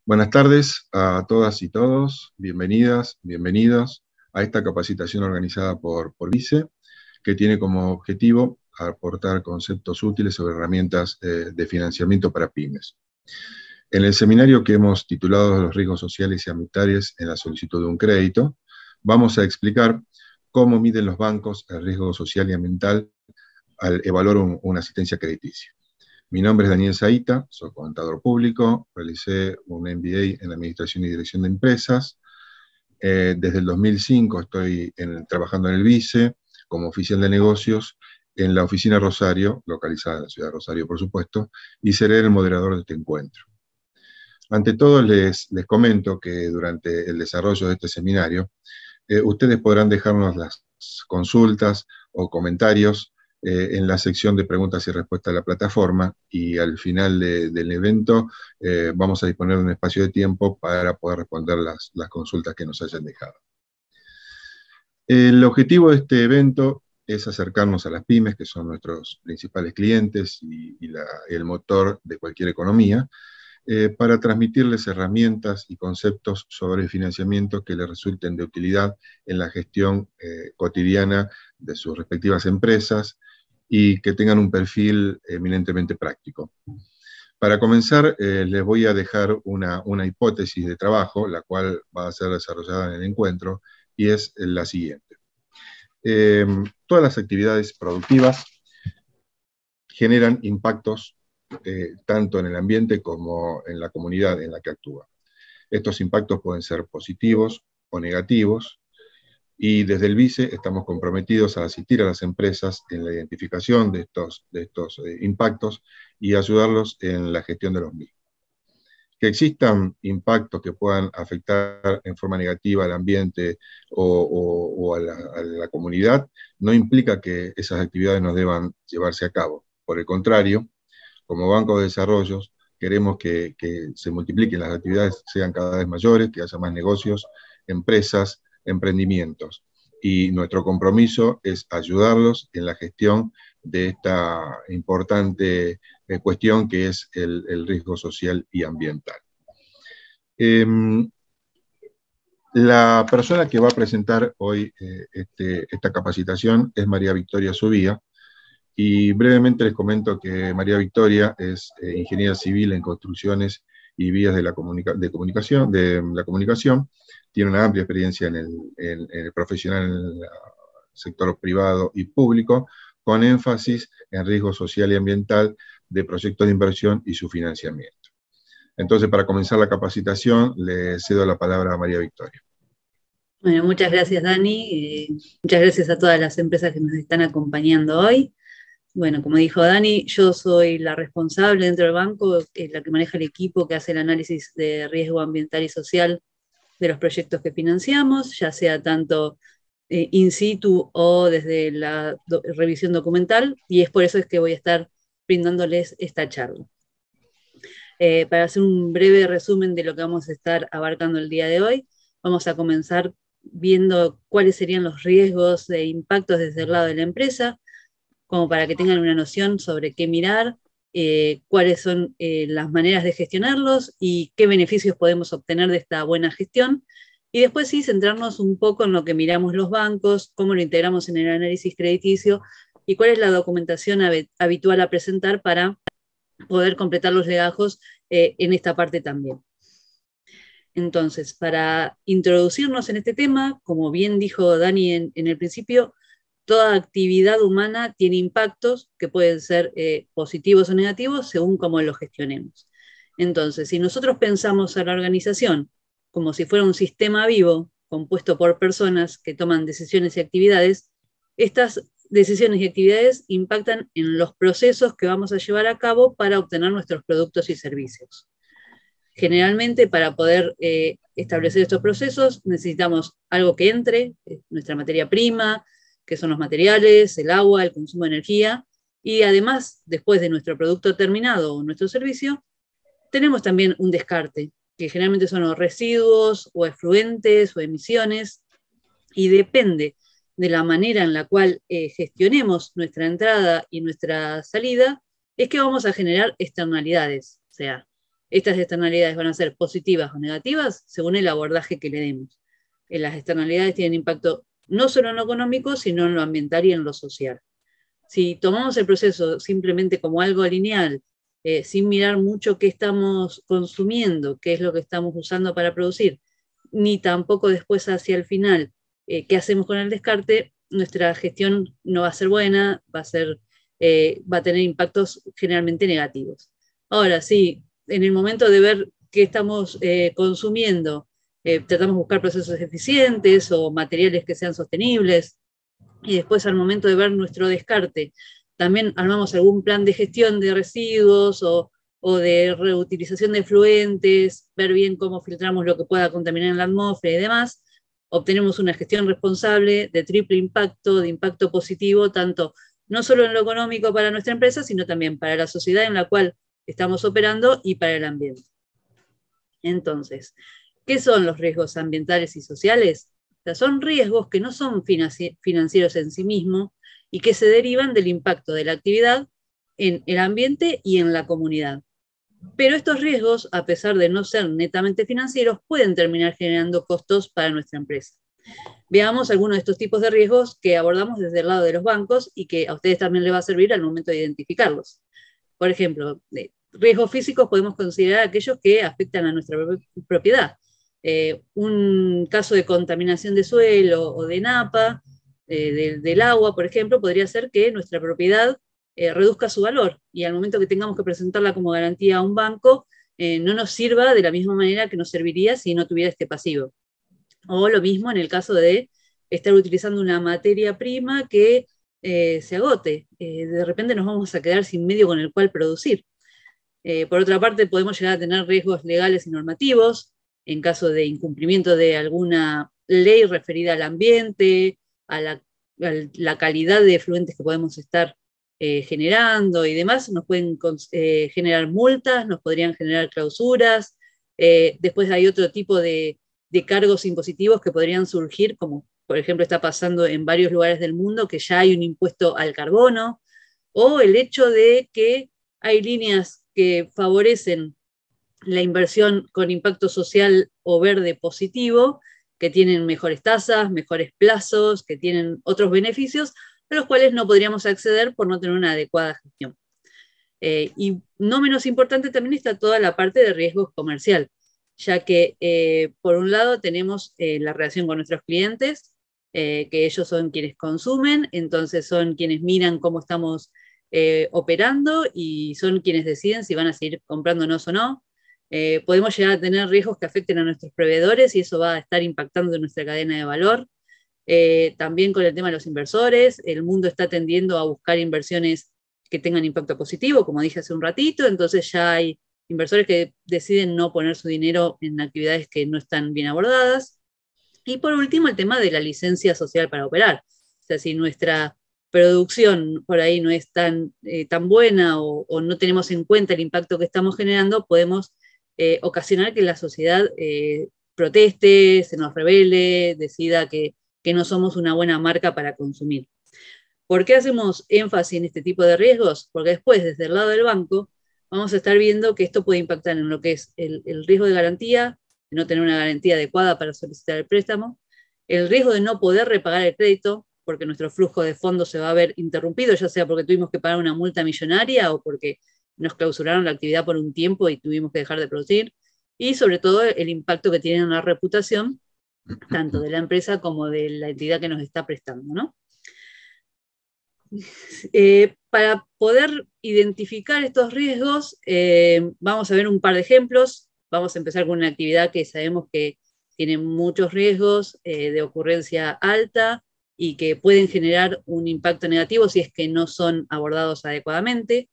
Buenas tardes a todas y todos, bienvenidas, bienvenidos a esta capacitación organizada por VICE, que tiene como objetivo aportar conceptos útiles sobre herramientas de financiamiento para pymes. En el seminario que hemos titulado Los riesgos sociales y ambientales en la solicitud de un crédito, vamos a explicar cómo miden los bancos el riesgo social y ambiental al evaluar una asistencia crediticia. Mi nombre es Daniel Zaita, soy contador público, realicé un MBA en Administración y Dirección de Empresas. Desde el 2005 estoy trabajando en el VICE como oficial de negocios en la oficina Rosario, localizada en la ciudad de Rosario, por supuesto, y seré el moderador de este encuentro. Ante todo, les comento que durante el desarrollo de este seminario, ustedes podrán dejarnos las consultas o comentarios en la sección de preguntas y respuestas de la plataforma, y al final del evento vamos a disponer de un espacio de tiempo para poder responder las consultas que nos hayan dejado. El objetivo de este evento es acercarnos a las pymes, que son nuestros principales clientes y el motor de cualquier economía, para transmitirles herramientas y conceptos sobre el financiamiento que les resulten de utilidad en la gestión cotidiana de sus respectivas empresas y que tengan un perfil eminentemente práctico. Para comenzar, les voy a dejar una hipótesis de trabajo, la cual va a ser desarrollada en el encuentro, y es la siguiente. Todas las actividades productivas generan impactos tanto en el ambiente como en la comunidad en la que actúa. Estos impactos pueden ser positivos o negativos, y desde el VICE estamos comprometidos a asistir a las empresas en la identificación de estos impactos y ayudarlos en la gestión de los mismos. Que existan impactos que puedan afectar en forma negativa al ambiente o a la comunidad no implica que esas actividades no deban llevarse a cabo. Por el contrario, como Banco de Desarrollo, queremos que se multipliquen las actividades, sean cada vez mayores, que haya más negocios, empresas, emprendimientos. Y nuestro compromiso es ayudarlos en la gestión de esta importante cuestión que es el riesgo social y ambiental. La persona que va a presentar hoy esta capacitación es María Victoria Subía, y brevemente les comento que María Victoria es ingeniera civil en construcciones y vías de la comunicación, tiene una amplia experiencia en el profesional en el sector privado y público, con énfasis en riesgo social y ambiental de proyectos de inversión y su financiamiento. Entonces, para comenzar la capacitación, le cedo la palabra a María Victoria. Bueno, muchas gracias, Dani. Muchas gracias a todas las empresas que nos están acompañando hoy. Bueno, como dijo Dani, yo soy la responsable dentro del banco, la que maneja el equipo que hace el análisis de riesgo ambiental y social de los proyectos que financiamos, ya sea tanto in situ o desde la revisión documental, y es por eso es que voy a estar brindándoles esta charla. Para hacer un breve resumen de lo que vamos a estar abarcando el día de hoy, vamos a comenzar viendo cuáles serían los riesgos de impactos desde el lado de la empresa, como para que tengan una noción sobre qué mirar, cuáles son las maneras de gestionarlos y qué beneficios podemos obtener de esta buena gestión. Y después sí, centrarnos un poco en lo que miramos los bancos, cómo lo integramos en el análisis crediticio y cuál es la documentación habitual a presentar para poder completar los legajos en esta parte también. Entonces, para introducirnos en este tema, como bien dijo Dani en el principio, toda actividad humana tiene impactos que pueden ser positivos o negativos según cómo los gestionemos. Entonces, si nosotros pensamos a la organización como si fuera un sistema vivo compuesto por personas que toman decisiones y actividades, estas decisiones y actividades impactan en los procesos que vamos a llevar a cabo para obtener nuestros productos y servicios. Generalmente, para poder establecer estos procesos, necesitamos algo que entre, nuestra materia prima, que son los materiales, el agua, el consumo de energía, y además, después de nuestro producto terminado o nuestro servicio, tenemos también un descarte, que generalmente son los residuos o efluentes o emisiones, y depende de la manera en la cual gestionemos nuestra entrada y nuestra salida, es que vamos a generar externalidades, o sea, Estas externalidades van a ser positivas o negativas según el abordaje que le demos. Las externalidades tienen impacto no solo en lo económico, sino en lo ambiental y en lo social. Si tomamos el proceso simplemente como algo lineal, sin mirar mucho qué estamos consumiendo, qué es lo que estamos usando para producir, ni tampoco después hacia el final, qué hacemos con el descarte, nuestra gestión no va a ser buena, va a tener impactos generalmente negativos. Ahora, sí, en el momento de ver qué estamos consumiendo, tratamos de buscar procesos eficientes o materiales que sean sostenibles, y después al momento de ver nuestro descarte, también armamos algún plan de gestión de residuos o de reutilización de efluentes, ver bien cómo filtramos lo que pueda contaminar en la atmósfera y demás, obtenemos una gestión responsable de triple impacto, de impacto positivo, tanto no solo en lo económico para nuestra empresa, sino también para la sociedad en la cual estamos operando y para el ambiente. Entonces, ¿qué son los riesgos ambientales y sociales? O sea, son riesgos que no son financieros en sí mismos y que se derivan del impacto de la actividad en el ambiente y en la comunidad. Pero estos riesgos, a pesar de no ser netamente financieros, pueden terminar generando costos para nuestra empresa. Veamos algunos de estos tipos de riesgos que abordamos desde el lado de los bancos y que a ustedes también les va a servir al momento de identificarlos. Por ejemplo, riesgos físicos podemos considerar aquellos que afectan a nuestra propiedad. Un caso de contaminación de suelo o de napa, del agua, por ejemplo, podría ser que nuestra propiedad reduzca su valor y al momento que tengamos que presentarla como garantía a un banco, no nos sirva de la misma manera que nos serviría si no tuviera este pasivo. O lo mismo en el caso de estar utilizando una materia prima que se agote. De repente nos vamos a quedar sin medio con el cual producir. Por otra parte, podemos llegar a tener riesgos legales y normativos en caso de incumplimiento de alguna ley referida al ambiente, a la calidad de efluentes que podemos estar generando y demás. Nos pueden generar multas, nos podrían generar clausuras. Después hay otro tipo de cargos impositivos que podrían surgir, como por ejemplo está pasando en varios lugares del mundo, que ya hay un impuesto al carbono, o el hecho de que hay líneas que favorecen la inversión con impacto social o verde positivo, que tienen mejores tasas, mejores plazos, que tienen otros beneficios, a los cuales no podríamos acceder por no tener una adecuada gestión. Y no menos importante también está toda la parte de riesgo comercial, ya que por un lado tenemos la relación con nuestros clientes, que ellos son quienes consumen, entonces son quienes miran cómo estamos operando y son quienes deciden si van a seguir comprándonos o no. Podemos llegar a tener riesgos que afecten a nuestros proveedores y eso va a estar impactando en nuestra cadena de valor. También con el tema de los inversores, el mundo está tendiendo a buscar inversiones que tengan impacto positivo, como dije hace un ratito, entonces ya hay inversores que deciden no poner su dinero en actividades que no están bien abordadas. Y por último, el tema de la licencia social para operar. O sea, si nuestra producción por ahí no es tan buena o no tenemos en cuenta el impacto que estamos generando, podemos ocasionar que la sociedad proteste, se nos rebele, decida que no somos una buena marca para consumir. ¿Por qué hacemos énfasis en este tipo de riesgos? Porque después, desde el lado del banco, vamos a estar viendo que esto puede impactar en lo que es el riesgo de garantía, de no tener una garantía adecuada para solicitar el préstamo, el riesgo de no poder repagar el crédito, porque nuestro flujo de fondos se va a ver interrumpido, ya sea porque tuvimos que pagar una multa millonaria o porque nos clausuraron la actividad por un tiempo y tuvimos que dejar de producir, y sobre todo el impacto que tiene en la reputación, tanto de la empresa como de la entidad que nos está prestando, ¿no? Para poder identificar estos riesgos, vamos a ver un par de ejemplos. Vamos a empezar con una actividad que sabemos que tiene muchos riesgos de ocurrencia alta y que pueden generar un impacto negativo si es que no son abordados adecuadamente.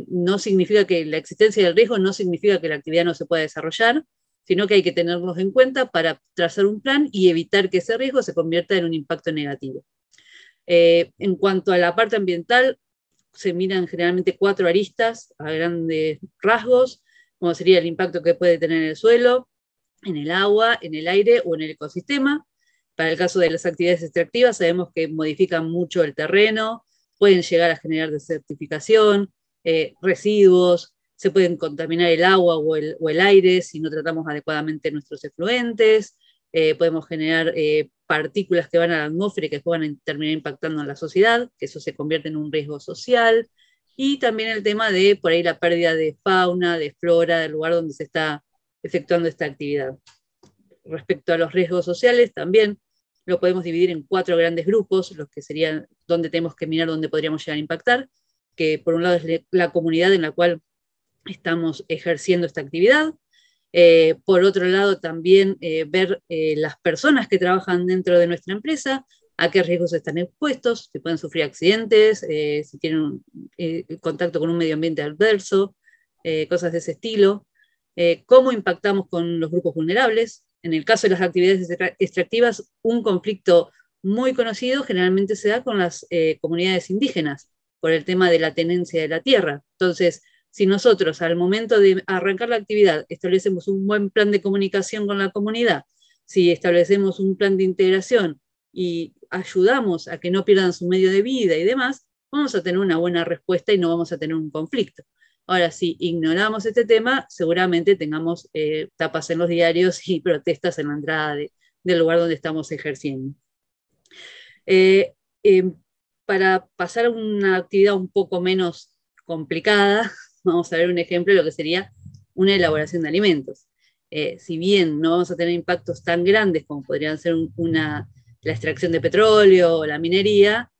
No significa que la existencia del riesgo no significa que la actividad no se pueda desarrollar, sino que hay que tenerlos en cuenta para trazar un plan y evitar que ese riesgo se convierta en un impacto negativo. En cuanto a la parte ambiental, se miran generalmente 4 aristas a grandes rasgos, como sería el impacto que puede tener en el suelo, en el agua, en el aire o en el ecosistema. Para el caso de las actividades extractivas, sabemos que modifican mucho el terreno, pueden llegar a generar desertificación, residuos, se pueden contaminar el agua o el aire si no tratamos adecuadamente nuestros efluentes, podemos generar partículas que van a la atmósfera y que van a terminar impactando en la sociedad, que eso se convierte en un riesgo social, y también el tema de, por ahí, la pérdida de fauna, de flora, del lugar donde se está efectuando esta actividad. Respecto a los riesgos sociales, también lo podemos dividir en 4 grandes grupos, los que serían donde tenemos que mirar dónde podríamos llegar a impactar, que por un lado es la comunidad en la cual estamos ejerciendo esta actividad. Por otro lado, también ver las personas que trabajan dentro de nuestra empresa, a qué riesgos están expuestos, si pueden sufrir accidentes, si tienen contacto con un medio ambiente adverso, cosas de ese estilo. Cómo impactamos con los grupos vulnerables. En el caso de las actividades extractivas, un conflicto muy conocido generalmente se da con las comunidades indígenas, por el tema de la tenencia de la tierra. Entonces, si nosotros al momento de arrancar la actividad establecemos un buen plan de comunicación con la comunidad, si establecemos un plan de integración y ayudamos a que no pierdan su medio de vida y demás, vamos a tener una buena respuesta y no vamos a tener un conflicto. Ahora, si ignoramos este tema, seguramente tengamos tapas en los diarios y protestas en la entrada del lugar donde estamos ejerciendo. Para pasar a una actividad un poco menos complicada, vamos a ver un ejemplo de lo que sería una elaboración de alimentos. Si bien no vamos a tener impactos tan grandes como podrían ser la extracción de petróleo o la minería,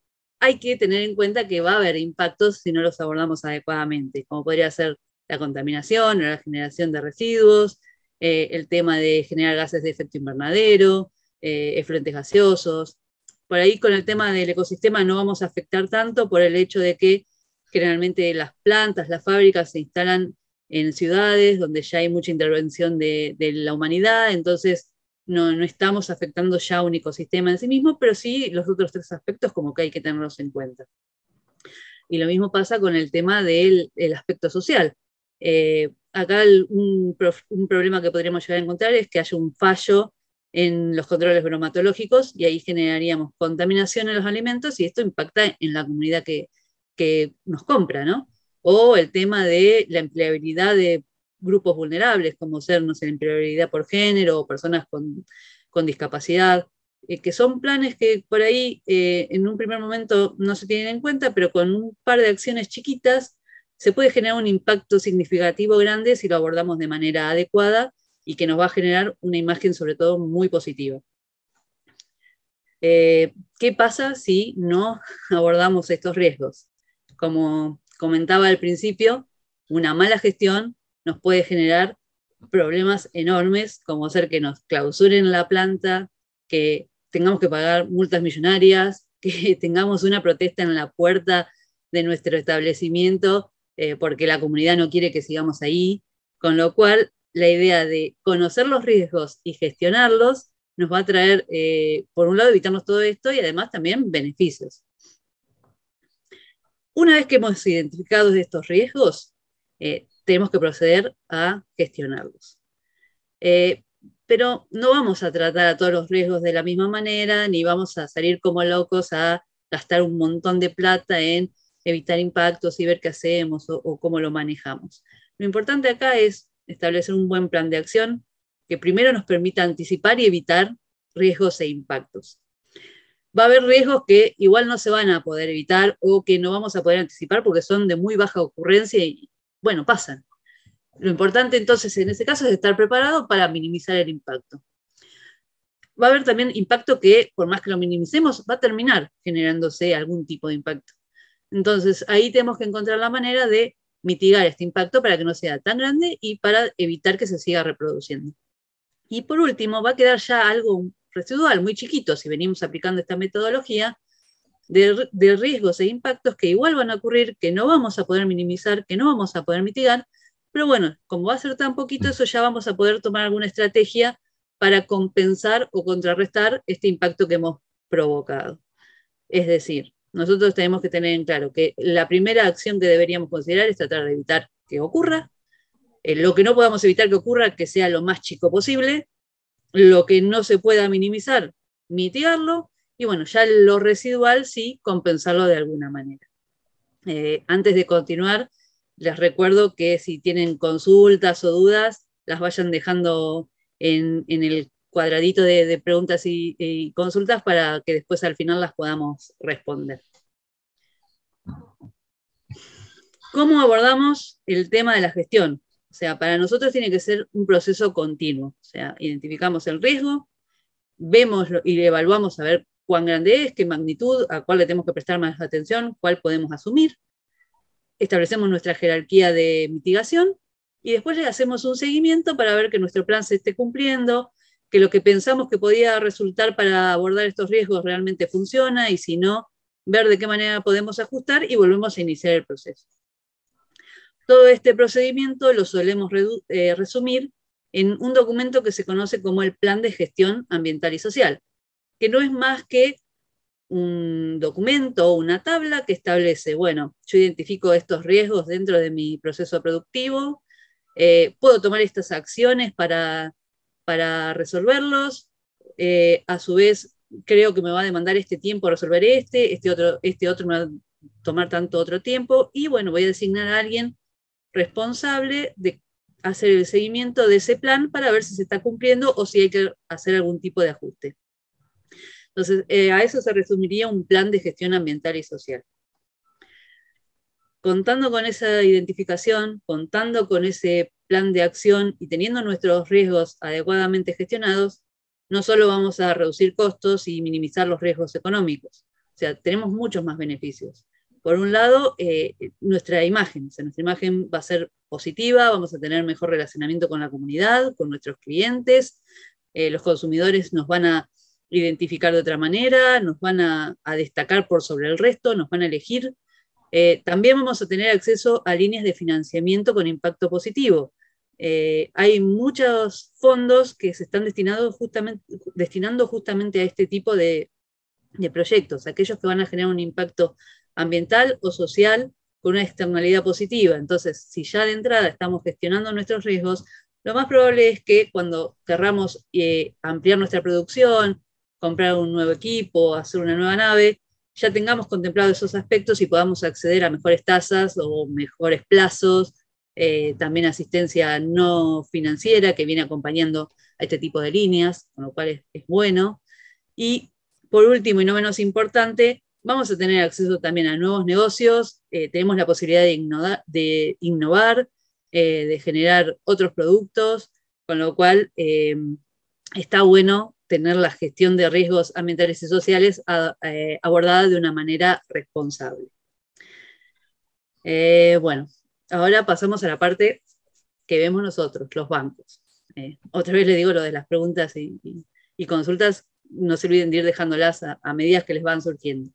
hay que tener en cuenta que va a haber impactos si no los abordamos adecuadamente, como podría ser la contaminación o la generación de residuos, el tema de generar gases de efecto invernadero, efluentes gaseosos. Por ahí con el tema del ecosistema no vamos a afectar tanto por el hecho de que generalmente las plantas, las fábricas se instalan en ciudades donde ya hay mucha intervención de la humanidad, entonces no estamos afectando ya un ecosistema en sí mismo, pero sí los otros 3 aspectos como que hay que tenerlos en cuenta. Y lo mismo pasa con el tema del aspecto social. Acá un problema que podríamos llegar a encontrar es que haya un fallo en los controles bromatológicos y ahí generaríamos contaminación en los alimentos y esto impacta en la comunidad que nos compra, ¿no? O el tema de la empleabilidad de grupos vulnerables, como ser, no sé, empleabilidad por género o personas con discapacidad, que son planes que por ahí en un primer momento no se tienen en cuenta, pero con un par de acciones chiquitas se puede generar un impacto significativo grande si lo abordamos de manera adecuada y que nos va a generar una imagen sobre todo muy positiva. ¿Qué pasa si no abordamos estos riesgos? Como comentaba al principio, una mala gestión nos puede generar problemas enormes, como ser que nos clausuren la planta, que tengamos que pagar multas millonarias, que tengamos una protesta en la puerta de nuestro establecimiento porque la comunidad no quiere que sigamos ahí, con lo cual la idea de conocer los riesgos y gestionarlos nos va a traer, por un lado, evitarnos todo esto y además también beneficios. Una vez que hemos identificado estos riesgos, tenemos que proceder a gestionarlos. Pero no vamos a tratar a todos los riesgos de la misma manera, ni vamos a salir como locos a gastar un montón de plata en evitar impactos y ver qué hacemos o cómo lo manejamos. Lo importante acá es establecer un buen plan de acción que primero nos permita anticipar y evitar riesgos e impactos. Va a haber riesgos que igual no se van a poder evitar o que no vamos a poder anticipar porque son de muy baja ocurrencia y, bueno, pasan. Lo importante entonces en ese caso es estar preparado para minimizar el impacto. Va a haber también impacto que, por más que lo minimicemos, va a terminar generándose algún tipo de impacto. Entonces, ahí tenemos que encontrar la manera de mitigar este impacto para que no sea tan grande y para evitar que se siga reproduciendo. Y por último, va a quedar ya algo residual, muy chiquito, si venimos aplicando esta metodología, de riesgos e impactos que igual van a ocurrir, que no vamos a poder minimizar, que no vamos a poder mitigar, pero bueno, como va a ser tan poquito, eso ya vamos a poder tomar alguna estrategia para compensar o contrarrestar este impacto que hemos provocado. Es decir, nosotros tenemos que tener en claro que la primera acción que deberíamos considerar es tratar de evitar que ocurra, lo que no podamos evitar que ocurra, que sea lo más chico posible, lo que no se pueda minimizar, mitigarlo, y bueno, ya lo residual sí, compensarlo de alguna manera. Antes de continuar, les recuerdo que si tienen consultas o dudas, las vayan dejando en el cuadradito de preguntas y consultas para que después al final las podamos responder. ¿Cómo abordamos el tema de la gestión? O sea, para nosotros tiene que ser un proceso continuo. O sea, identificamos el riesgo, vemos y evaluamos a ver cuán grande es, qué magnitud, a cuál le tenemos que prestar más atención, cuál podemos asumir. Establecemos nuestra jerarquía de mitigación y después le hacemos un seguimiento para ver que nuestro plan se esté cumpliendo, que lo que pensamos que podía resultar para abordar estos riesgos realmente funciona, y si no, ver de qué manera podemos ajustar y volvemos a iniciar el proceso. Todo este procedimiento lo solemos resumir en un documento que se conoce como el Plan de Gestión Ambiental y Social, que no es más que un documento o una tabla que establece, bueno, yo identifico estos riesgos dentro de mi proceso productivo, puedo tomar estas acciones para resolverlos, a su vez creo que me va a demandar este tiempo resolver este otro me va a tomar tanto otro tiempo, y bueno, voy a designar a alguien responsable de hacer el seguimiento de ese plan para ver si se está cumpliendo o si hay que hacer algún tipo de ajuste. Entonces, a eso se resumiría un plan de gestión ambiental y social. Contando con esa identificación, contando con ese plan de acción y teniendo nuestros riesgos adecuadamente gestionados, no solo vamos a reducir costos y minimizar los riesgos económicos, o sea, tenemos muchos más beneficios. Por un lado, nuestra imagen, o sea, nuestra imagen va a ser positiva, vamos a tener mejor relacionamiento con la comunidad, con nuestros clientes, los consumidores nos van a identificar de otra manera, nos van a destacar por sobre el resto, nos van a elegir. También vamos a tener acceso a líneas de financiamiento con impacto positivo. Hay muchos fondos que se están destinando justamente a este tipo de proyectos, aquellos que van a generar un impacto ambiental o social con una externalidad positiva. Entonces, si ya de entrada estamos gestionando nuestros riesgos, lo más probable es que cuando querramos ampliar nuestra producción, comprar un nuevo equipo, hacer una nueva nave, ya tengamos contemplado esos aspectos y podamos acceder a mejores tasas o mejores plazos, también asistencia no financiera que viene acompañando a este tipo de líneas, con lo cual es bueno. Y por último, y no menos importante, vamos a tener acceso también a nuevos negocios, tenemos la posibilidad de innovar, de generar otros productos, con lo cual está bueno tener la gestión de riesgos ambientales y sociales abordada de una manera responsable. Bueno, ahora pasamos a la parte que vemos nosotros, los bancos. Otra vez les digo lo de las preguntas y consultas, no se olviden de ir dejándolas a medida que les van surgiendo.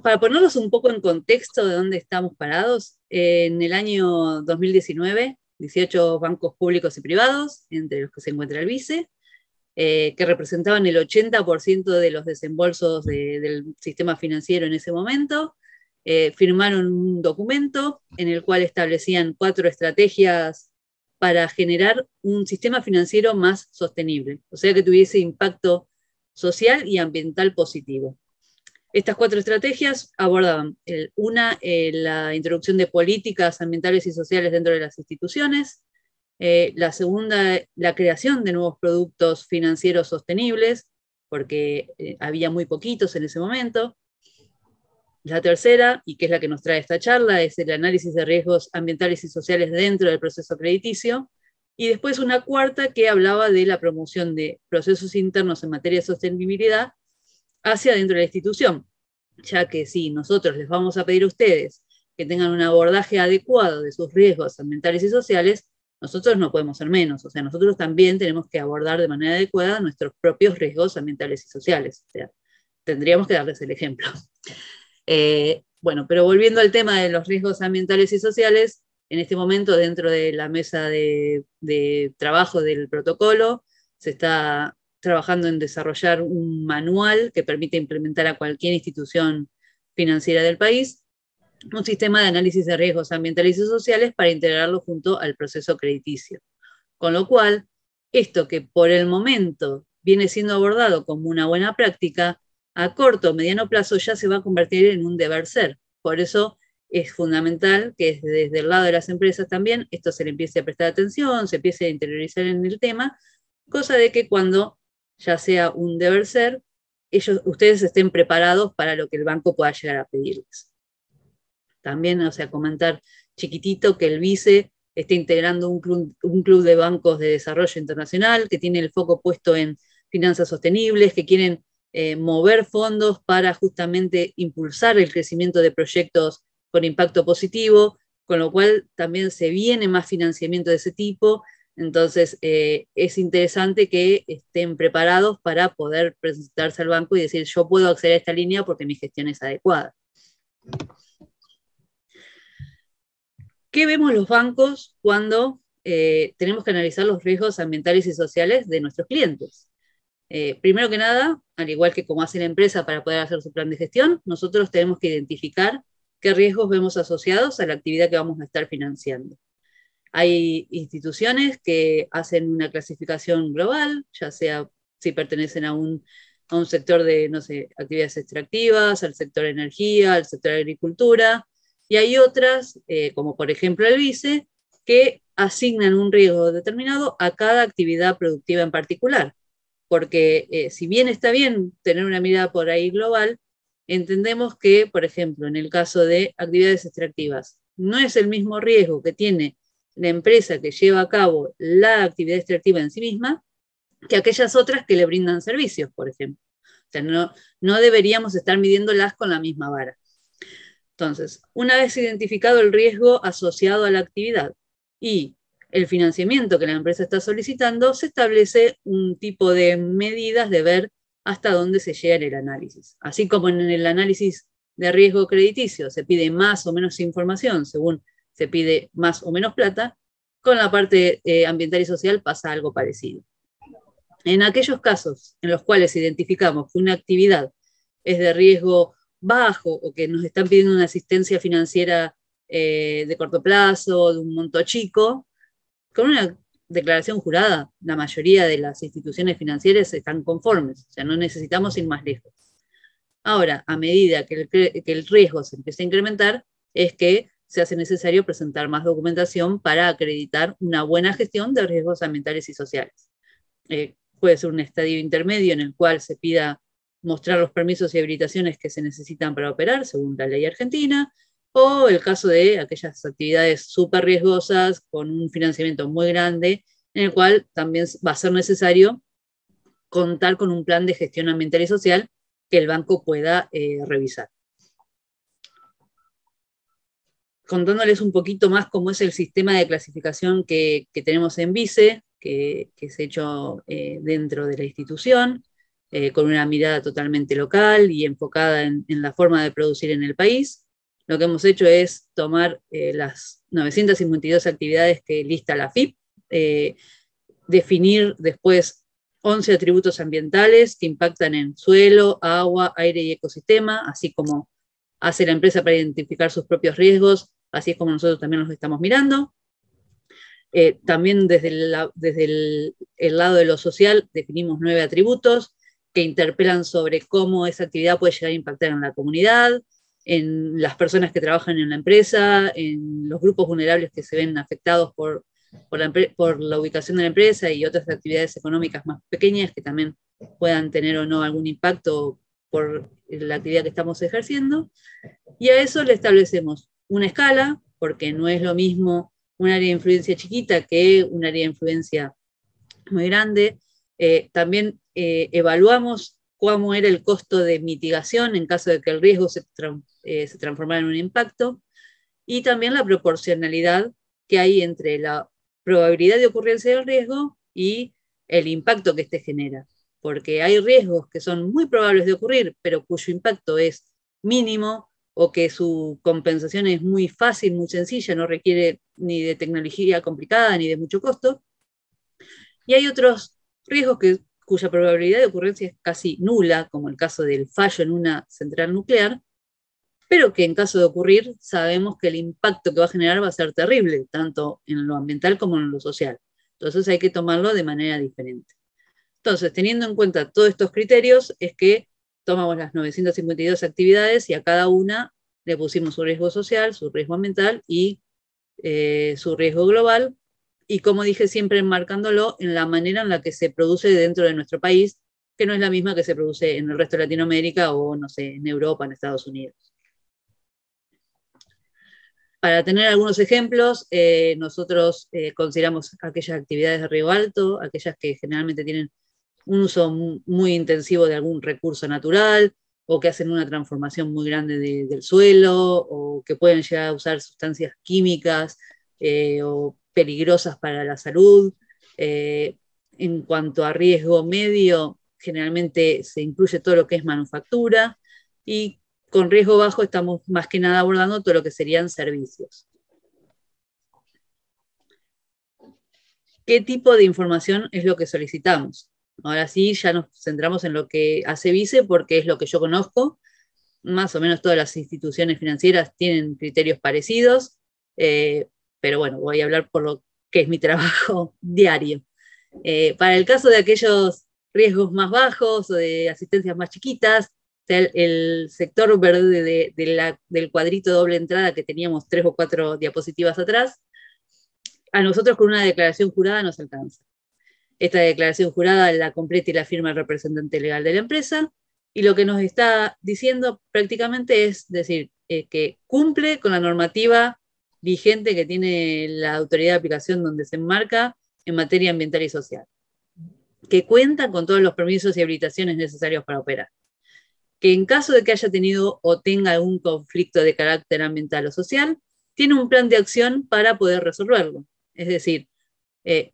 Para ponerlos un poco en contexto de dónde estamos parados, en el año 2019, 18 bancos públicos y privados, entre los que se encuentra el BICE, que representaban el 80% de los desembolsos del sistema financiero en ese momento, firmaron un documento en el cual establecían 4 estrategias para generar un sistema financiero más sostenible, o sea que tuviese impacto social y ambiental positivo. Estas 4 estrategias abordaban la introducción de políticas ambientales y sociales dentro de las instituciones, la segunda, la creación de nuevos productos financieros sostenibles, porque había muy poquitos en ese momento. La tercera, y que es la que nos trae esta charla, es el análisis de riesgos ambientales y sociales dentro del proceso crediticio. Y después una cuarta que hablaba de la promoción de procesos internos en materia de sostenibilidad hacia dentro de la institución, ya que si nosotros les vamos a pedir a ustedes que tengan un abordaje adecuado de sus riesgos ambientales y sociales, nosotros no podemos ser menos, o sea, nosotros también tenemos que abordar de manera adecuada nuestros propios riesgos ambientales y sociales, o sea, tendríamos que darles el ejemplo. Bueno, pero volviendo al tema de los riesgos ambientales y sociales, en este momento dentro de la mesa de trabajo del protocolo se está trabajando en desarrollar un manual que permite implementar a cualquier institución financiera del país un sistema de análisis de riesgos ambientales y sociales para integrarlo junto al proceso crediticio. Con lo cual, esto que por el momento viene siendo abordado como una buena práctica, a corto o mediano plazo ya se va a convertir en un deber ser, por eso es fundamental que desde el lado de las empresas también esto se le empiece a prestar atención, se empiece a interiorizar en el tema, cosa de que cuando ya sea un deber ser, ustedes estén preparados para lo que el banco pueda llegar a pedirles. También, o sea, comentar chiquitito que el vice está integrando un club de bancos de desarrollo internacional que tiene el foco puesto en finanzas sostenibles, que quieren mover fondos para justamente impulsar el crecimiento de proyectos con impacto positivo, con lo cual también se viene más financiamiento de ese tipo. Entonces, es interesante que estén preparados para poder presentarse al banco y decir, yo puedo acceder a esta línea porque mi gestión es adecuada. ¿Qué vemos los bancos cuando tenemos que analizar los riesgos ambientales y sociales de nuestros clientes? Primero que nada, al igual que como hace la empresa para poder hacer su plan de gestión, nosotros tenemos que identificar qué riesgos vemos asociados a la actividad que vamos a estar financiando. Hay instituciones que hacen una clasificación global, ya sea si pertenecen a un sector de, no sé, actividades extractivas, al sector energía, al sector agricultura, y hay otras, como por ejemplo el vice, que asignan un riesgo determinado a cada actividad productiva en particular. Porque si bien está bien tener una mirada por ahí global, entendemos que, por ejemplo, en el caso de actividades extractivas, no es el mismo riesgo que tiene la empresa que lleva a cabo la actividad extractiva en sí misma que aquellas otras que le brindan servicios, por ejemplo. O sea, no deberíamos estar midiéndolas con la misma vara. Entonces, una vez identificado el riesgo asociado a la actividad y el financiamiento que la empresa está solicitando, se establece un tipo de medidas de ver hasta dónde se llega en el análisis. Así como en el análisis de riesgo crediticio se pide más o menos información según se pide más o menos plata, con la parte ambiental y social pasa algo parecido. En aquellos casos en los cuales identificamos que una actividad es de riesgo bajo o que nos están pidiendo una asistencia financiera de corto plazo, de un monto chico, con una declaración jurada, la mayoría de las instituciones financieras están conformes, o sea, no necesitamos ir más lejos. Ahora, a medida que el riesgo se empieza a incrementar, es que se hace necesario presentar más documentación para acreditar una buena gestión de riesgos ambientales y sociales. Puede ser un estadio intermedio en el cual se pida mostrar los permisos y habilitaciones que se necesitan para operar, según la ley argentina, o el caso de aquellas actividades súper riesgosas con un financiamiento muy grande, en el cual también va a ser necesario contar con un plan de gestión ambiental y social que el banco pueda revisar. Contándoles un poquito más cómo es el sistema de clasificación que tenemos en Vice, que es hecho dentro de la institución, con una mirada totalmente local y enfocada en la forma de producir en el país. Lo que hemos hecho es tomar las 952 actividades que lista la FIP, definir después 11 atributos ambientales que impactan en suelo, agua, aire y ecosistema, así como hace la empresa para identificar sus propios riesgos, así es como nosotros también los estamos mirando. También desde el lado de lo social definimos 9 atributos que interpelan sobre cómo esa actividad puede llegar a impactar en la comunidad, en las personas que trabajan en la empresa, en los grupos vulnerables que se ven afectados por la ubicación de la empresa y otras actividades económicas más pequeñas que también puedan tener o no algún impacto por la actividad que estamos ejerciendo. Y a eso le establecemos una escala, porque no es lo mismo un área de influencia chiquita que un área de influencia muy grande. También evaluamos cómo era el costo de mitigación en caso de que el riesgo se transformara en un impacto, y también la proporcionalidad que hay entre la probabilidad de ocurrencia del riesgo y el impacto que éste genera. Porque hay riesgos que son muy probables de ocurrir, pero cuyo impacto es mínimo, o que su compensación es muy fácil, muy sencilla, no requiere ni de tecnología complicada ni de mucho costo. Y hay otros riesgos cuya probabilidad de ocurrencia es casi nula, como el caso del fallo en una central nuclear, pero que en caso de ocurrir sabemos que el impacto que va a generar va a ser terrible, tanto en lo ambiental como en lo social. Entonces hay que tomarlo de manera diferente. Entonces, teniendo en cuenta todos estos criterios, es que tomamos las 952 actividades y a cada una le pusimos su riesgo social, su riesgo ambiental y su riesgo global, y como dije, siempre enmarcándolo en la manera en la que se produce dentro de nuestro país, que no es la misma que se produce en el resto de Latinoamérica o, no sé, en Europa, en Estados Unidos. Para tener algunos ejemplos, nosotros consideramos aquellas actividades de riesgo alto, aquellas que generalmente tienen un uso muy intensivo de algún recurso natural, o que hacen una transformación muy grande del suelo, o que pueden llegar a usar sustancias químicas o peligrosas para la salud. En cuanto a riesgo medio, generalmente se incluye todo lo que es manufactura, y con riesgo bajo estamos más que nada abordando todo lo que serían servicios. ¿Qué tipo de información es lo que solicitamos? Ahora sí, ya nos centramos en lo que hace Vice, porque es lo que yo conozco. Más o menos todas las instituciones financieras tienen criterios parecidos, pero bueno, voy a hablar por lo que es mi trabajo diario. Para el caso de aquellos riesgos más bajos o de asistencias más chiquitas, el sector verde del cuadrito de doble entrada que teníamos 3 o 4 diapositivas atrás, a nosotros con una declaración jurada nos alcanza. Esta declaración jurada la completa y la firma el representante legal de la empresa, y lo que nos está diciendo prácticamente es decir que cumple con la normativa vigente que tiene la autoridad de aplicación donde se enmarca en materia ambiental y social, que cuenta con todos los permisos y habilitaciones necesarios para operar, que en caso de que haya tenido o tenga algún conflicto de carácter ambiental o social, tiene un plan de acción para poder resolverlo. Es decir,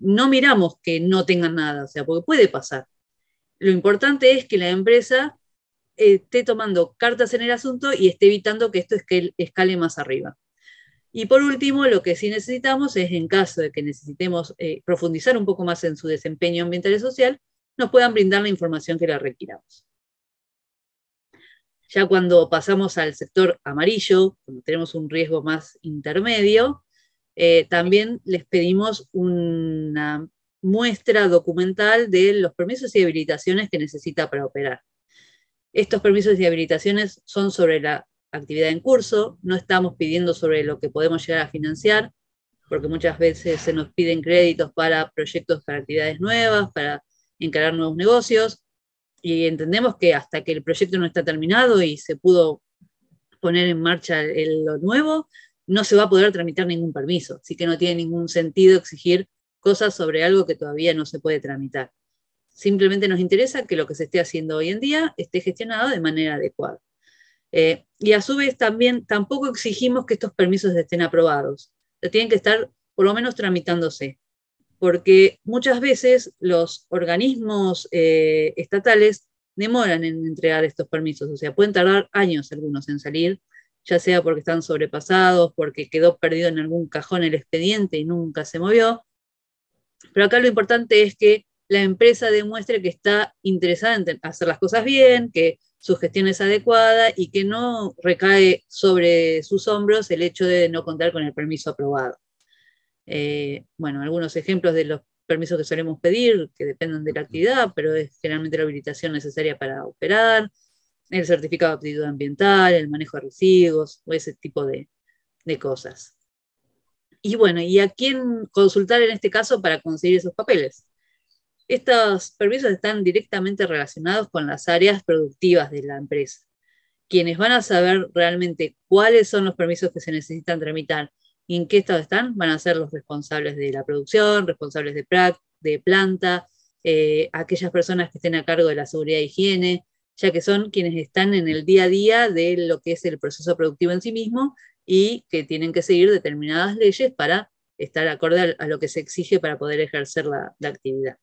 no miramos que no tengan nada, o sea, porque puede pasar. Lo importante es que la empresa esté tomando cartas en el asunto y esté evitando que esto escale más arriba. Y por último, lo que sí necesitamos es, en caso de que necesitemos profundizar un poco más en su desempeño ambiental y social, nos puedan brindar la información que la requiramos. Ya cuando pasamos al sector amarillo, cuando tenemos un riesgo más intermedio, también les pedimos una muestra documental de los permisos y habilitaciones que necesita para operar. Estos permisos y habilitaciones son sobre la actividad en curso, no estamos pidiendo sobre lo que podemos llegar a financiar, porque muchas veces se nos piden créditos para proyectos, para actividades nuevas, para encarar nuevos negocios, y entendemos que hasta que el proyecto no está terminado y se pudo poner en marcha lo nuevo, no se va a poder tramitar ningún permiso, así que no tiene ningún sentido exigir cosas sobre algo que todavía no se puede tramitar. Simplemente nos interesa que lo que se esté haciendo hoy en día esté gestionado de manera adecuada. Y a su vez también tampoco exigimos que estos permisos estén aprobados, tienen que estar por lo menos tramitándose, porque muchas veces los organismos estatales demoran en entregar estos permisos, o sea, pueden tardar años algunos en salir, ya sea porque están sobrepasados, porque quedó perdido en algún cajón el expediente y nunca se movió. Pero acá lo importante es que la empresa demuestre que está interesada en hacer las cosas bien, que su gestión es adecuada y que no recae sobre sus hombros el hecho de no contar con el permiso aprobado. Bueno, algunos ejemplos de los permisos que solemos pedir, que dependen de la actividad, pero es generalmente la habilitación necesaria para operar, el certificado de aptitud ambiental, el manejo de residuos, o ese tipo de cosas. Y bueno, ¿y a quién consultar en este caso para conseguir esos papeles? Estos permisos están directamente relacionados con las áreas productivas de la empresa. Quienes van a saber realmente cuáles son los permisos que se necesitan tramitar y en qué estado están, van a ser los responsables de la producción, responsables de planta, aquellas personas que estén a cargo de la seguridad e higiene, ya que son quienes están en el día a día de lo que es el proceso productivo en sí mismo y que tienen que seguir determinadas leyes para estar acorde a lo que se exige para poder ejercer la actividad.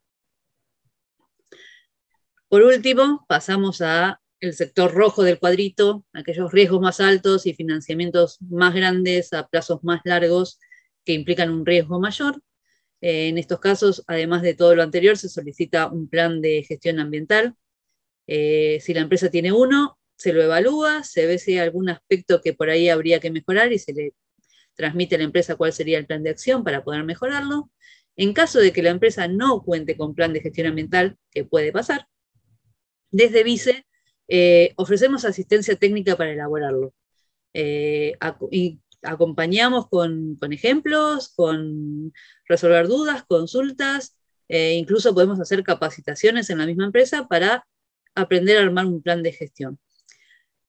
Por último, pasamos al sector rojo del cuadrito, aquellos riesgos más altos y financiamientos más grandes a plazos más largos que implican un riesgo mayor. En estos casos, además de todo lo anterior, se solicita un plan de gestión ambiental. Si la empresa tiene uno, se lo evalúa, se ve si hay algún aspecto que por ahí habría que mejorar y se le transmite a la empresa cuál sería el plan de acción para poder mejorarlo. En caso de que la empresa no cuente con plan de gestión ambiental, que puede pasar, desde Vice ofrecemos asistencia técnica para elaborarlo. Y acompañamos con ejemplos, con resolver dudas, consultas, incluso podemos hacer capacitaciones en la misma empresa para aprender a armar un plan de gestión.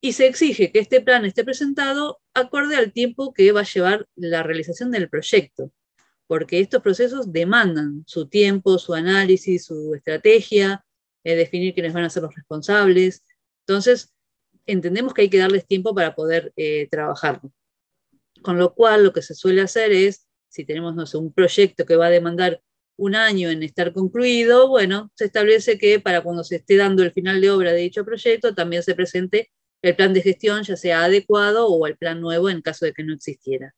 Y se exige que este plan esté presentado acorde al tiempo que va a llevar la realización del proyecto, porque estos procesos demandan su tiempo, su análisis, su estrategia, definir quiénes van a ser los responsables. Entonces, entendemos que hay que darles tiempo para poder trabajarlo. Con lo cual, lo que se suele hacer es, si tenemos, no sé, un proyecto que va a demandar un año en estar concluido, bueno, se establece que para cuando se esté dando el final de obra de dicho proyecto, también se presente el plan de gestión, ya sea adecuado o el plan nuevo en caso de que no existiera.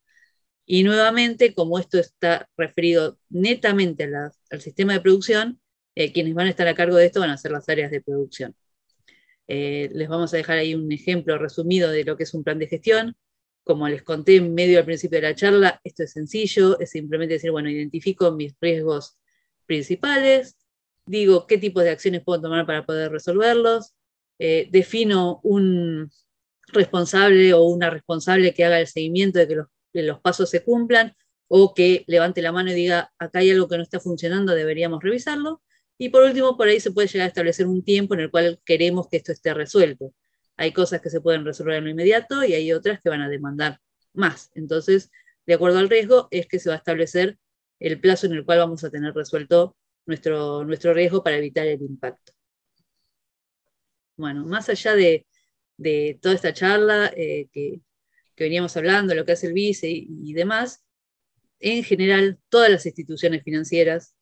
Y nuevamente, como esto está referido netamente al sistema de producción, quienes van a estar a cargo de esto van a ser las áreas de producción. Les vamos a dejar ahí un ejemplo resumido de lo que es un plan de gestión. Como les conté en medio al principio de la charla, esto es sencillo, es simplemente decir, bueno, identifico mis riesgos principales, digo qué tipos de acciones puedo tomar para poder resolverlos, defino un responsable o una responsable que haga el seguimiento de que los pasos se cumplan, o que levante la mano y diga, acá hay algo que no está funcionando, deberíamos revisarlo. Y por último, por ahí se puede llegar a establecer un tiempo en el cual queremos que esto esté resuelto. Hay cosas que se pueden resolver en lo inmediato y hay otras que van a demandar más. Entonces, de acuerdo al riesgo, es que se va a establecer el plazo en el cual vamos a tener resuelto nuestro riesgo para evitar el impacto. Bueno, más allá de toda esta charla que veníamos hablando, lo que hace el BICE y demás, en general, todas las instituciones financieras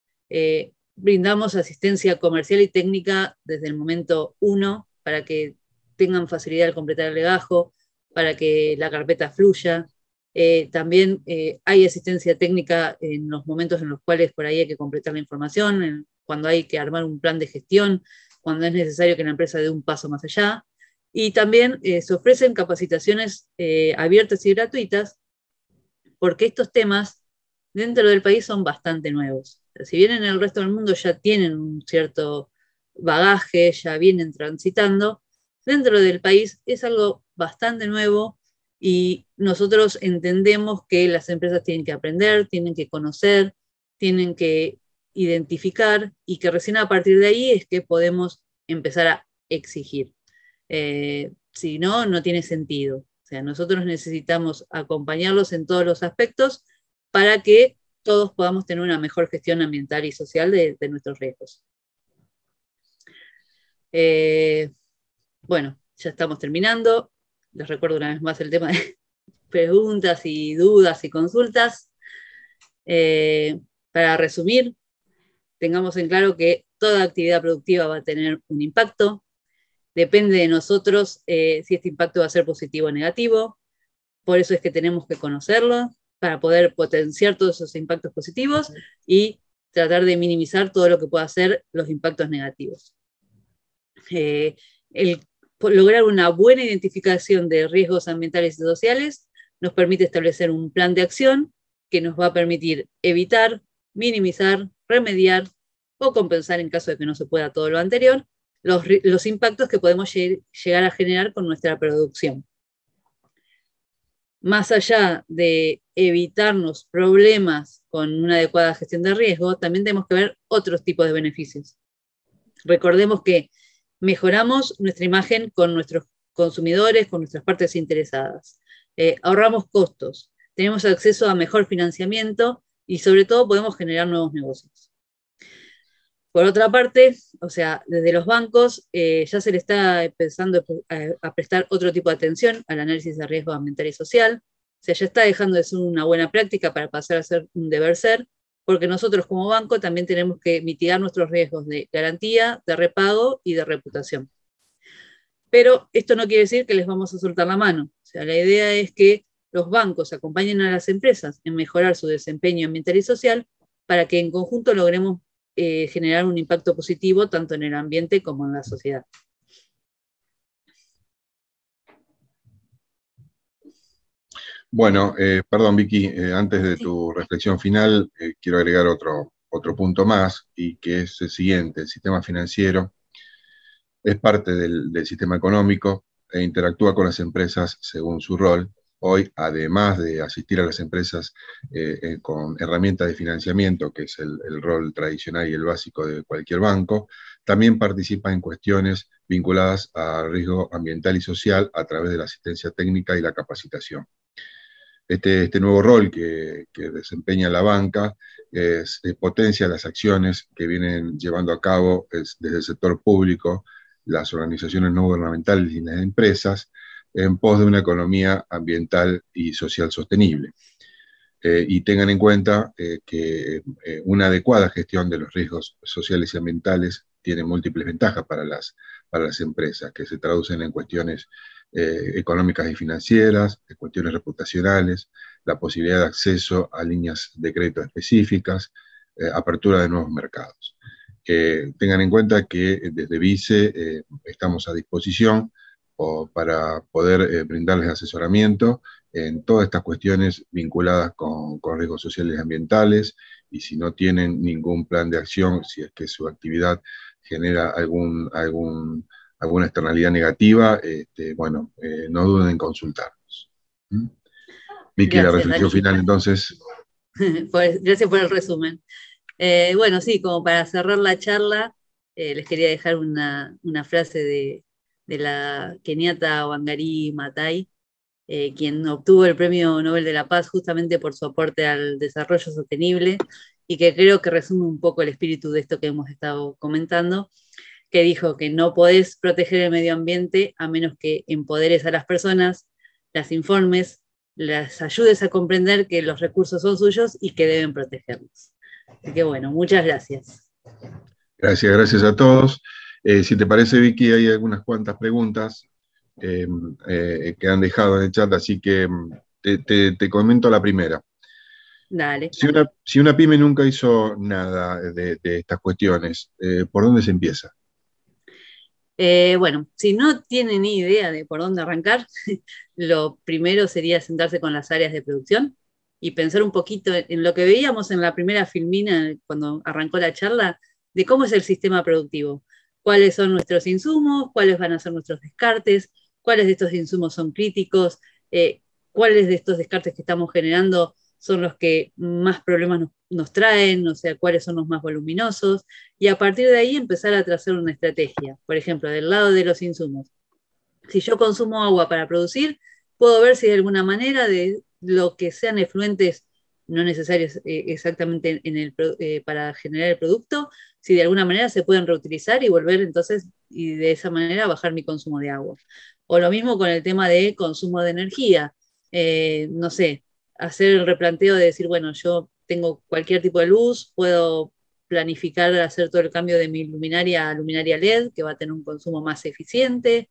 brindamos asistencia comercial y técnica desde el momento 1 para que tengan facilidad al completar el legajo, para que la carpeta fluya. También hay asistencia técnica en los momentos en los cuales por ahí hay que completar la información, cuando hay que armar un plan de gestión, cuando es necesario que la empresa dé un paso más allá. Y también se ofrecen capacitaciones abiertas y gratuitas, porque estos temas dentro del país son bastante nuevos. Si bien en el resto del mundo ya tienen un cierto bagaje, ya vienen transitando, dentro del país es algo bastante nuevo y nosotros entendemos que las empresas tienen que aprender, tienen que conocer, tienen que identificar y que recién a partir de ahí es que podemos empezar a exigir. Si no, no tiene sentido. O sea, nosotros necesitamos acompañarlos en todos los aspectos para que todos podamos tener una mejor gestión ambiental y social de nuestros riesgos. Bueno, ya estamos terminando. Les recuerdo una vez más el tema de preguntas y dudas y consultas. Para resumir, tengamos en claro que toda actividad productiva va a tener un impacto. Depende de nosotros si este impacto va a ser positivo o negativo. Por eso es que tenemos que conocerlo para poder potenciar todos esos impactos positivos y tratar de minimizar todo lo que pueda ser los impactos negativos. Lograr una buena identificación de riesgos ambientales y sociales nos permite establecer un plan de acción que nos va a permitir evitar, minimizar, remediar o compensar en caso de que no se pueda todo lo anterior, los impactos que podemos llegar a generar con nuestra producción. Más allá de evitarnos problemas con una adecuada gestión de riesgo, también tenemos que ver otros tipos de beneficios. Recordemos que mejoramos nuestra imagen con nuestros consumidores, con nuestras partes interesadas. Ahorramos costos, tenemos acceso a mejor financiamiento y sobre todo podemos generar nuevos negocios. Por otra parte, o sea, desde los bancos ya se le está empezando a prestar otro tipo de atención al análisis de riesgo ambiental y social. O sea, ya está dejando de ser una buena práctica para pasar a ser un deber ser, porque nosotros como banco también tenemos que mitigar nuestros riesgos de garantía, de repago y de reputación. Pero esto no quiere decir que les vamos a soltar la mano. O sea, la idea es que los bancos acompañen a las empresas en mejorar su desempeño ambiental y social para que en conjunto logremos generar un impacto positivo tanto en el ambiente como en la sociedad. Bueno, perdón Vicky, antes de tu reflexión final, quiero agregar otro punto más, y que es el siguiente: el sistema financiero es parte del sistema económico, e interactúa con las empresas según su rol. Hoy, además de asistir a las empresas con herramientas de financiamiento, que es el rol tradicional y el básico de cualquier banco, también participa en cuestiones vinculadas a riesgo ambiental y social a través de la asistencia técnica y la capacitación. Este nuevo rol que desempeña la banca potencia las acciones que vienen llevando a cabo desde el sector público, las organizaciones no gubernamentales y las empresas, en pos de una economía ambiental y social sostenible. Y tengan en cuenta que una adecuada gestión de los riesgos sociales y ambientales tiene múltiples ventajas para las empresas, que se traducen en cuestiones económicas y financieras, en cuestiones reputacionales, la posibilidad de acceso a líneas de crédito específicas, apertura de nuevos mercados. Tengan en cuenta que desde Vice estamos a disposición para poder brindarles asesoramiento en todas estas cuestiones vinculadas con riesgos sociales y ambientales, y si no tienen ningún plan de acción, si es que su actividad genera alguna externalidad negativa, bueno, no duden en consultarnos. ¿Mm? Vicky, la Gracias, reflexión Dani. final entonces. Gracias por el resumen. Bueno, sí, como para cerrar la charla, les quería dejar una frase de la keniata Wangari Maathai, quien obtuvo el Premio Nobel de la Paz justamente por su aporte al desarrollo sostenible, y que creo que resume un poco el espíritu de esto que hemos estado comentando, que dijo que no podés proteger el medio ambiente a menos que empoderes a las personas, las informes, las ayudes a comprender que los recursos son suyos y que deben protegerlos. Así que bueno, muchas gracias. Gracias a todos. Si te parece, Vicky, hay algunas cuantas preguntas que han dejado en el chat, así que te comento la primera. Dale. Si una pyme nunca hizo nada de estas cuestiones, ¿por dónde se empieza? Bueno, si no tienen ni idea de por dónde arrancar, lo primero sería sentarse con las áreas de producción y pensar un poquito en lo que veíamos en la primera filmina cuando arrancó la charla, de cómo es el sistema productivo, cuáles son nuestros insumos, cuáles van a ser nuestros descartes, cuáles de estos insumos son críticos, cuáles de estos descartes que estamos generando son los que más problemas nos traen, o sea, cuáles son los más voluminosos, y a partir de ahí empezar a trazar una estrategia. Por ejemplo, del lado de los insumos. Si yo consumo agua para producir, puedo ver si de alguna manera de lo que sean efluentes no necesarios exactamente para generar el producto, si de alguna manera se pueden reutilizar y volver entonces, y de esa manera bajar mi consumo de agua. O lo mismo con el tema de consumo de energía. No sé, hacer el replanteo de decir, bueno, yo tengo cualquier tipo de luz, puedo planificar hacer todo el cambio de mi luminaria a luminaria LED, que va a tener un consumo más eficiente.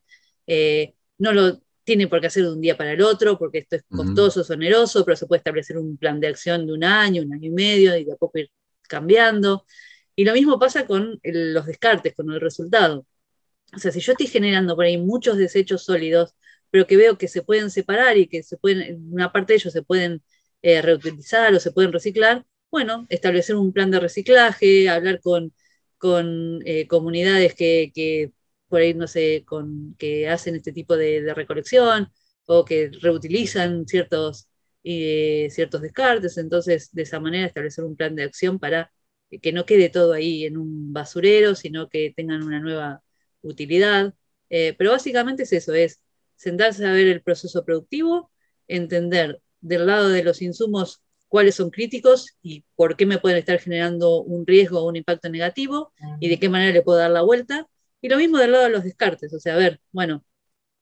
No lo tiene por qué hacer de un día para el otro, porque esto es costoso, es oneroso, pero se puede establecer un plan de acción de un año y medio, y de a poco ir cambiando. Y lo mismo pasa con los descartes, con el resultado. O sea, si yo estoy generando por ahí muchos desechos sólidos, pero que veo que se pueden separar y que una parte de ellos se pueden reutilizar o se pueden reciclar, bueno, establecer un plan de reciclaje, hablar con comunidades que por ahí, no sé, que hacen este tipo de recolección o que reutilizan ciertos descartes. Entonces, de esa manera, establecer un plan de acción para que no quede todo ahí en un basurero, sino que tengan una nueva utilidad. Pero básicamente es eso, es sentarse a ver el proceso productivo, entender del lado de los insumos cuáles son críticos y por qué me pueden estar generando un riesgo o un impacto negativo y de qué manera le puedo dar la vuelta. Y lo mismo del lado de los descartes, o sea, a ver, bueno,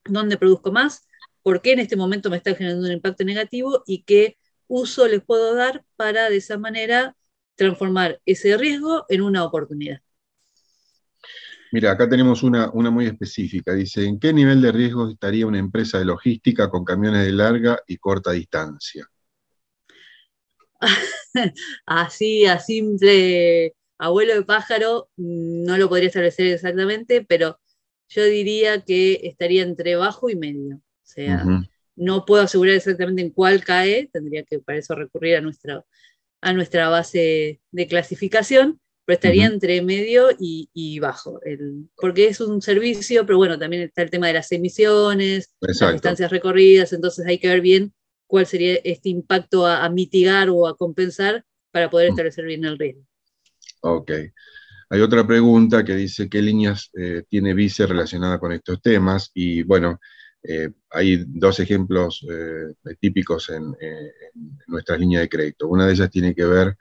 ¿dónde produzco más? ¿Por qué en este momento me está generando un impacto negativo? ¿Y qué uso les puedo dar para de esa manera transformar ese riesgo en una oportunidad? Mira, acá tenemos una muy específica. Dice, ¿en qué nivel de riesgo estaría una empresa de logística con camiones de larga y corta distancia? Así, a simple abuelo de pájaro, no lo podría establecer exactamente, pero yo diría que estaría entre bajo y medio. O sea, no puedo asegurar exactamente en cuál cae, tendría que para eso recurrir a nuestra base de clasificación, pero estaría entre medio y bajo, porque es un servicio, pero bueno, también está el tema de las emisiones, las Exacto. distancias recorridas, entonces hay que ver bien cuál sería este impacto a mitigar o a compensar para poder establecer bien el riesgo. Ok. Hay otra pregunta que dice qué líneas tiene Vice relacionada con estos temas, y bueno, hay dos ejemplos típicos en nuestra línea de crédito. Una de ellas tiene que ver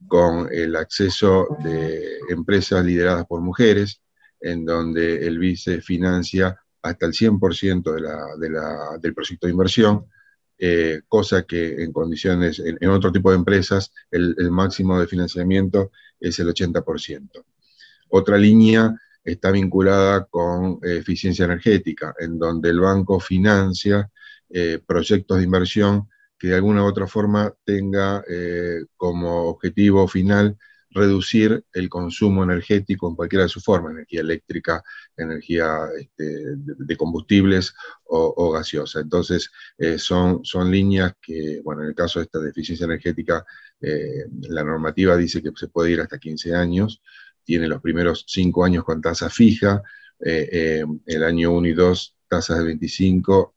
con el acceso de empresas lideradas por mujeres, en donde el Vice financia hasta el 100% del proyecto de inversión, cosa que en condiciones, en otro tipo de empresas, el máximo de financiamiento es el 80%. Otra línea está vinculada con eficiencia energética, en donde el banco financia proyectos de inversión que de alguna u otra forma tenga como objetivo final reducir el consumo energético en cualquiera de sus formas, energía eléctrica, energía de combustibles o gaseosa. Entonces, son líneas que, bueno, en el caso de esta de eficiencia energética, la normativa dice que se puede ir hasta 15 años, tiene los primeros 5 años con tasa fija, el año 1 y 2 tasas del 25,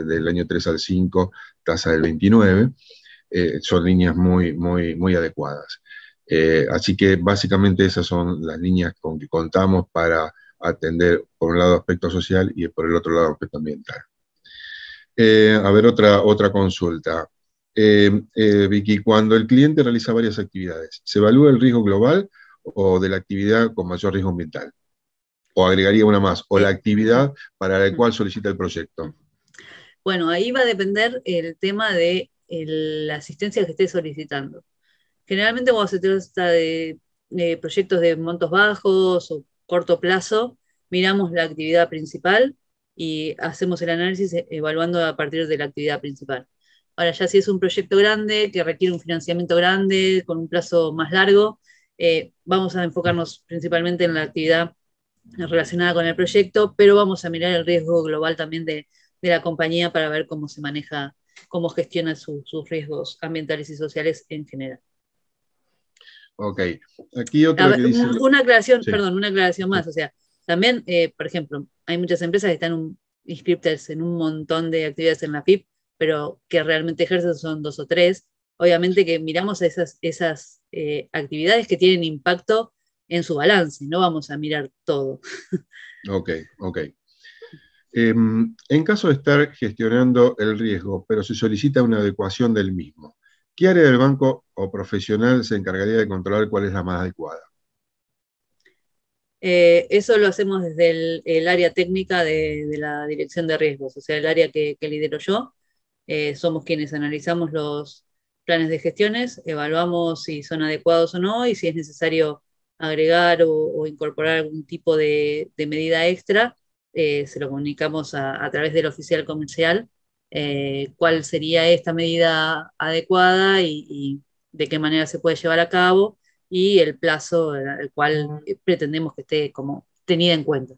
del año 3 al 5 tasa del 29, son líneas muy adecuadas. Así que básicamente esas son las líneas con que contamos para atender, por un lado, aspecto social y por el otro lado, aspecto ambiental. A ver, otra consulta. Vicky, cuando el cliente realiza varias actividades, ¿se evalúa el riesgo global o de la actividad con mayor riesgo ambiental? O agregaría una más, o la actividad para la cual solicita el proyecto. Bueno, ahí va a depender el tema de la asistencia que esté solicitando. Generalmente cuando se trata de proyectos de montos bajos o corto plazo, miramos la actividad principal y hacemos el análisis evaluando a partir de la actividad principal. Ahora, ya si es un proyecto grande que requiere un financiamiento grande, con un plazo más largo, vamos a enfocarnos principalmente en la actividad relacionada con el proyecto, pero vamos a mirar el riesgo global también de la compañía para ver cómo se maneja, cómo gestiona sus riesgos ambientales y sociales en general. Ok, aquí otra que dice... Una aclaración, sí. perdón, una aclaración más, o sea, también, por ejemplo, hay muchas empresas que están inscritas en un montón de actividades en la FIP, pero que realmente ejercen son 2 o 3. Obviamente que miramos esas actividades que tienen impacto en su balance, no vamos a mirar todo. Ok. En caso de estar gestionando el riesgo, pero se solicita una adecuación del mismo, ¿qué área del banco o profesional se encargaría de controlar cuál es la más adecuada? Eso lo hacemos desde el área técnica de la dirección de riesgos, o sea, el área que lidero yo. Somos quienes analizamos los planes de gestiones, evaluamos si son adecuados o no y si es necesario agregar o incorporar algún tipo de medida extra, se lo comunicamos a través del oficial comercial, cuál sería esta medida adecuada y de qué manera se puede llevar a cabo y el plazo al cual pretendemos que esté como tenida en cuenta.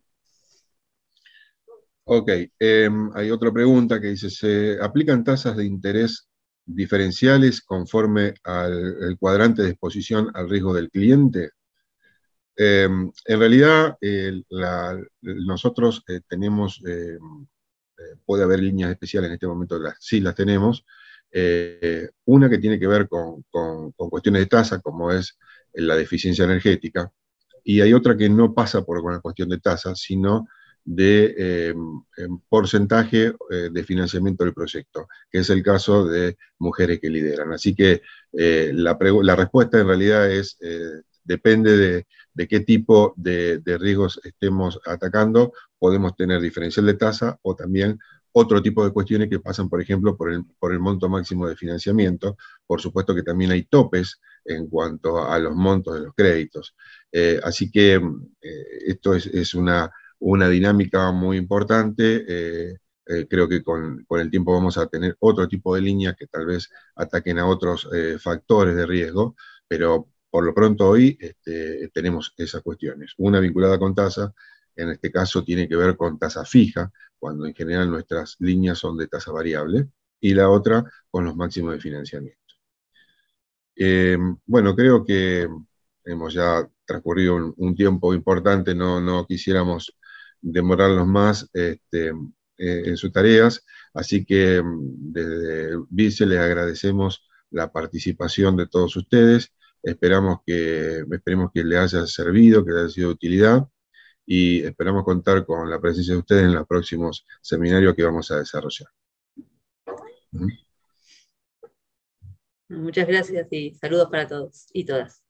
Ok, hay otra pregunta que dice, ¿se aplican tasas de interés diferenciales conforme al cuadrante de exposición al riesgo del cliente? En realidad, nosotros tenemos, puede haber líneas especiales en este momento, sí las tenemos, una que tiene que ver con cuestiones de tasa, como es la deficiencia energética, y hay otra que no pasa por una cuestión de tasa, sino de porcentaje de financiamiento del proyecto, que es el caso de mujeres que lideran. Así que la respuesta en realidad es, depende de qué tipo de riesgos estemos atacando, podemos tener diferencial de tasa o también otro tipo de cuestiones que pasan, por ejemplo, por el monto máximo de financiamiento. Por supuesto que también hay topes en cuanto a los montos de los créditos. Así que esto es una dinámica muy importante. Creo que con el tiempo vamos a tener otro tipo de líneas que tal vez ataquen a otros factores de riesgo, pero por lo pronto hoy tenemos esas cuestiones. Una vinculada con tasa, en este caso tiene que ver con tasa fija, cuando en general nuestras líneas son de tasa variable, y la otra con los máximos de financiamiento. Bueno, creo que hemos ya transcurrido un tiempo importante, no quisiéramos demorarlos más en sus tareas, así que desde Vice les agradecemos la participación de todos ustedes, esperemos que les haya servido, que les haya sido de utilidad, y esperamos contar con la presencia de ustedes en los próximos seminarios que vamos a desarrollar. Muchas gracias y saludos para todos y todas.